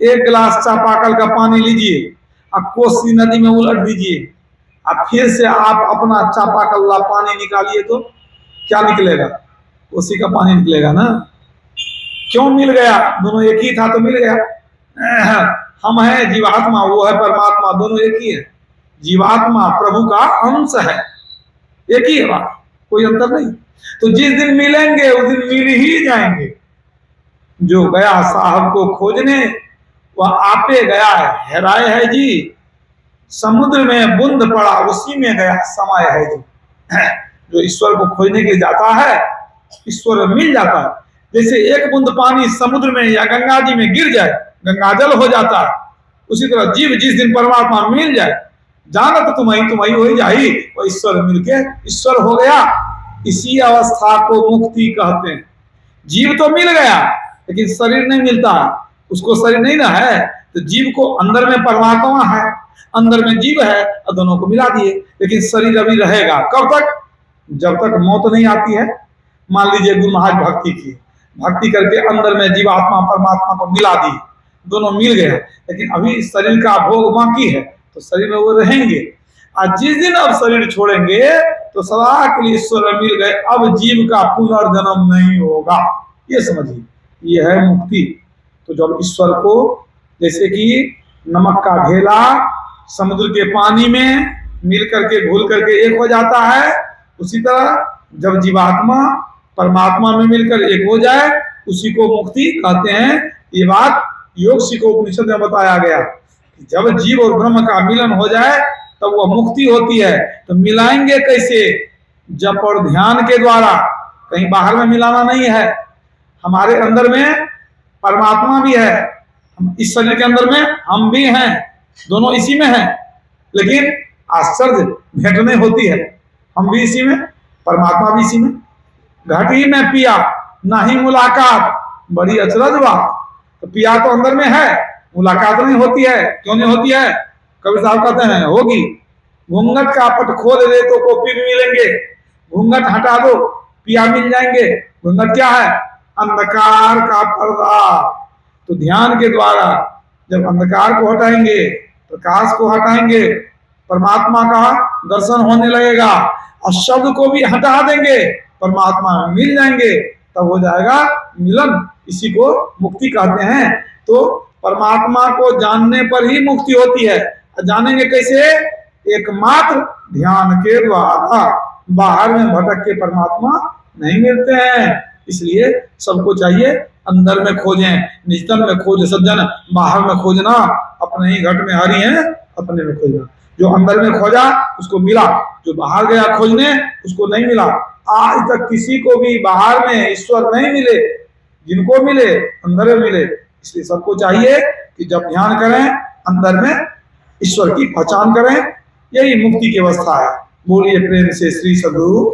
[SPEAKER 1] एक गिलास चापाकल का पानी लीजिए, अब कोसी नदी में उलट दीजिए, अब फिर से आप अपना चापाकल्ला पानी निकालिए तो क्या निकलेगा? कोसी का पानी निकलेगा ना। क्यों मिल गया? दोनों एक ही था तो मिल गया। हम हैं जीवात्मा, वो है परमात्मा, दोनों एक ही है। जीवात्मा प्रभु का अंश है, एक ही है बात, कोई अंतर नहीं। तो जिस दिन मिलेंगे उस दिन मिल ही जाएंगे। जो गया साहब को खोजने वह आपे गया है, हेराए है जी, समुद्र में बूंद पड़ा उसी में गया समय है जी। जो ईश्वर को खोजने के लिए जाता है ईश्वर मिल जाता है। जैसे एक बूंद पानी समुद्र में या गंगा जी में गिर जाए गंगाजल हो जाता है, उसी तरह जीव जिस दिन परमात्मा मिल जाए, जानत तुम्हारी तुम्हारी हो ही जाही, वो ईश्वर मिलके ईश्वर हो गया। इसी अवस्था को मुक्ति कहते हैं। जीव तो मिल गया लेकिन शरीर नहीं मिलता, उसको शरीर नहीं ना है, तो जीव को अंदर में परमात्मा है, अंदर में जीव है, और दोनों को मिला दिए। लेकिन शरीर अभी रहेगा कब तक? जब तक मौत नहीं आती है। मान लीजिए गुरु महाराज भक्ति की, भक्ति करके अंदर में जीवात्मा परमात्मा को मिला दी, दोनों मिल गए, लेकिन अभी शरीर का भोग बाकी है, तो शरीर में वो रहेंगे। और जिस दिन अब शरीर छोड़ेंगे तो सदा के लिए ईश्वर मिल गए, अब जीव का पुनर्जन्म नहीं होगा। ये समझिए, ये है मुक्ति। तो जब ईश्वर को, जैसे कि नमक का ढेला समुद्र के पानी में मिल करके घुल करके एक हो जाता है, उसी तरह जब जीवात्मा परमात्मा में मिलकर एक हो जाए उसी को मुक्ति कहते हैं। ये बात योग शिखोपनिषद में बताया गया कि जब जीव और ब्रह्म का मिलन हो जाए तब वह मुक्ति होती है। तो मिलाएंगे कैसे? जप और ध्यान के द्वारा। कहीं बाहर में मिलाना नहीं है। हमारे अंदर में परमात्मा भी है, इस शरीर के अंदर में हम भी हैं, दोनों इसी में हैं, लेकिन आश्चर्य भेंटने होती है। हम भी इसी में, परमात्मा भी इसी में। घट ही में पिया ना ही मुलाकात, बड़ी अचरज बात। तो पिया तो अंदर में है, मुलाकात नहीं होती है। क्यों नहीं होती है? कबीर साहब कहते हैं होगी। घूंघट का पट खोल दे तो कॉपी भी मिलेंगे, घूंघट हटा दो पिया मिल जाएंगे। घूंघट क्या है? अंधकार का पर्दा। तो ध्यान के द्वारा जब अंधकार को हटाएंगे, प्रकाश को हटाएंगे, परमात्मा का दर्शन होने लगेगा। और शब्द को भी हटा देंगे, परमात्मा में मिल जाएंगे, तब हो जाएगा मिलन। इसी को मुक्ति कहते हैं। तो परमात्मा को जानने पर ही मुक्ति होती है। जानेंगे कैसे? एकमात्र ध्यान के द्वारा। बाहर में भटक के परमात्मा नहीं मिलते हैं। इसलिए सबको चाहिए अंदर में खोजें, निजतन में खोज सज्जन, बाहर में खोजना अपने ही घट में हरी है, अपने में खोजना। जो अंदर में खोजा उसको मिला, जो बाहर गया खोजने उसको नहीं मिला। आज तक किसी को भी बाहर में ईश्वर नहीं मिले, जिनको मिले अंदर में मिले। इसलिए सबको चाहिए कि जब ध्यान करें अंदर में ईश्वर की पहचान करें, यही मुक्ति की अवस्था है। बोलिए प्रेम से श्री सद्गुरु।